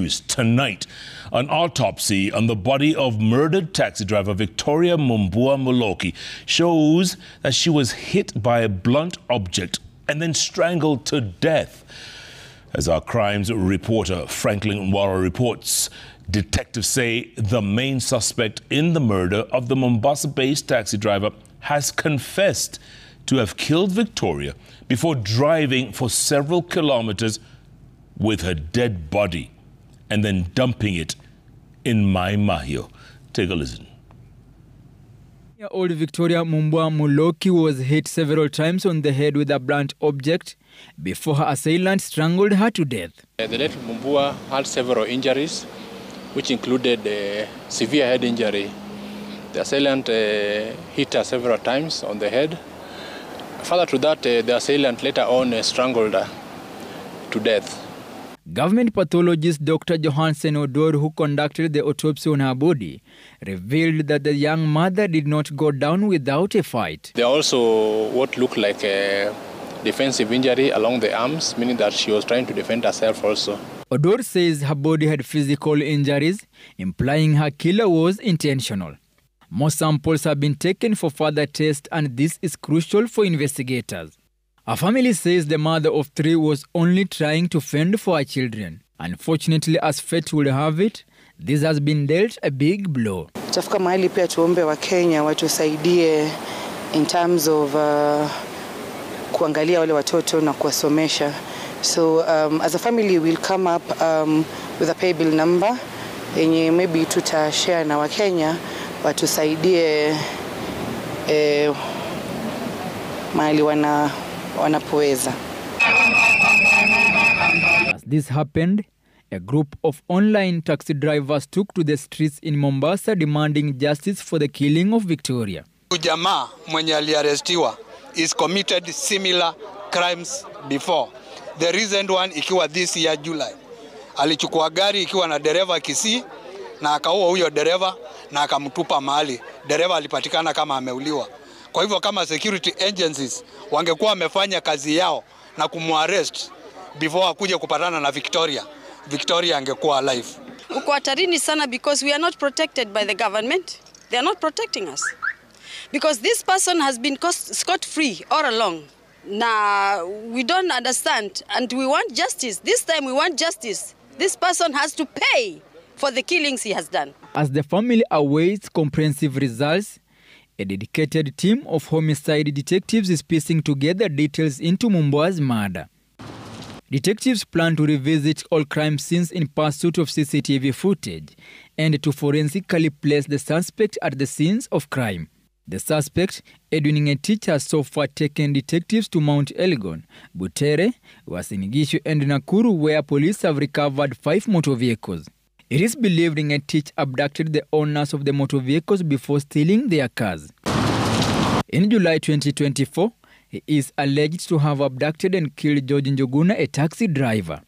Tonight, an autopsy on the body of murdered taxi driver Victoria Mumbua Muloki shows that she was hit by a blunt object and then strangled to death. As our crimes reporter Franklin Nwara reports, detectives say the main suspect in the murder of the Mombasa-based taxi driver has confessed to have killed Victoria before driving for several kilometers with her dead body and then dumping it in Mai Mahio. Take a listen. Old Victoria Mumbua Muloki was hit several times on the head with a blunt object before her assailant strangled her to death. The late Mumbua had several injuries, which included a severe head injury. The assailant hit her several times on the head. Further to that, the assailant later on strangled her to death. Government pathologist Dr. Johansen Odor, who conducted the autopsy on her body, revealed that the young mother did not go down without a fight. There also what looked like a defensive injury along the arms, meaning that she was trying to defend herself also. Odor says her body had physical injuries, implying her killer was intentional. More samples have been taken for further tests, and this is crucial for investigators. Her family says the mother of three was only trying to fend for her children. Unfortunately, as fate would have it, this has been dealt a big blow. Tafika mahali pia tuombe wa Kenya watusaidie in terms of kuangalia wale watoto na kuwasomesha. So as a family we'll come up with a pay bill number yenye maybe tutashare na wa Kenya watusaidie mahali wanapoweza. As this happened, a group of online taxi drivers took to the streets in Mombasa demanding justice for the killing of Victoria. Jamaa mwenye aliarestiwa is committed similar crimes before. The recent one ikiwa this year July. Alichukua gari ikiwa na dereva Kisii na akaua huyo dereva na akamtupa mahali. Dereva alipatikana kama ameuliwa. Kwa hivyo kama security agencies wangekuwa wamefanya kazi yao na kumuarrest before akuje kupatana na Victoria angekuwa alive. Uko hatarini sana because we are not protected by the government. They are not protecting us. Because this person has been scot-free all along. Now, we don't understand and we want justice. This time we want justice. This person has to pay for the killings he has done. As the family awaits comprehensive results, a dedicated team of homicide detectives is piecing together details into Mumbua's murder. Detectives plan to revisit all crime scenes in pursuit of CCTV footage and to forensically place the suspect at the scenes of crime. The suspect, Edwin Ngetich, has so far taken detectives to Mount Elgon, Butere, Uasin Gishu and Nakuru, where police have recovered 5 motor vehicles. It is believed Ngetich abducted the owners of the motor vehicles before stealing their cars. In July 2024, he is alleged to have abducted and killed George Njuguna, a taxi driver.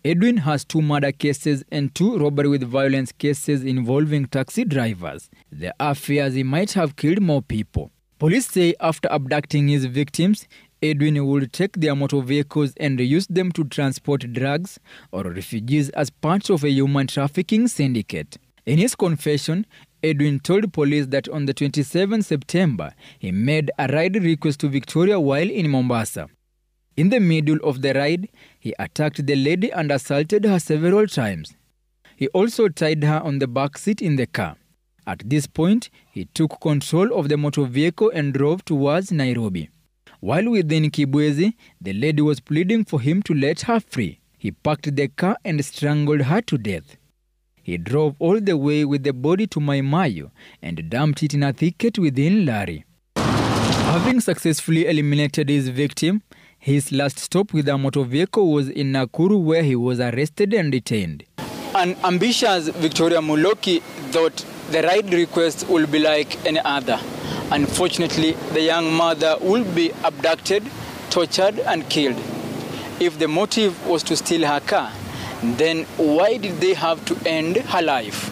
Edwin has 2 murder cases and 2 robbery with violence cases involving taxi drivers. There are fears he might have killed more people. Police say after abducting his victims, Edwin would take their motor vehicles and use them to transport drugs or refugees as part of a human trafficking syndicate. In his confession, Edwin told police that on the 27th September, he made a ride request to Victoria while in Mombasa. In the middle of the ride, he attacked the lady and assaulted her several times. He also tied her on the back seat in the car. At this point, he took control of the motor vehicle and drove towards Nairobi. While within Kibwezi, the lady was pleading for him to let her free. He parked the car and strangled her to death. He drove all the way with the body to Mai Mahiu and dumped it in a thicket within Lari. Having successfully eliminated his victim, his last stop with a motor vehicle was in Nakuru, where he was arrested and detained. An ambitious Victoria Muloki thought the ride request would be like any other. Unfortunately, the young mother will be abducted, tortured and killed. If the motive was to steal her car, then why did they have to end her life?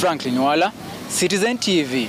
Franklin Nwara, Citizen TV.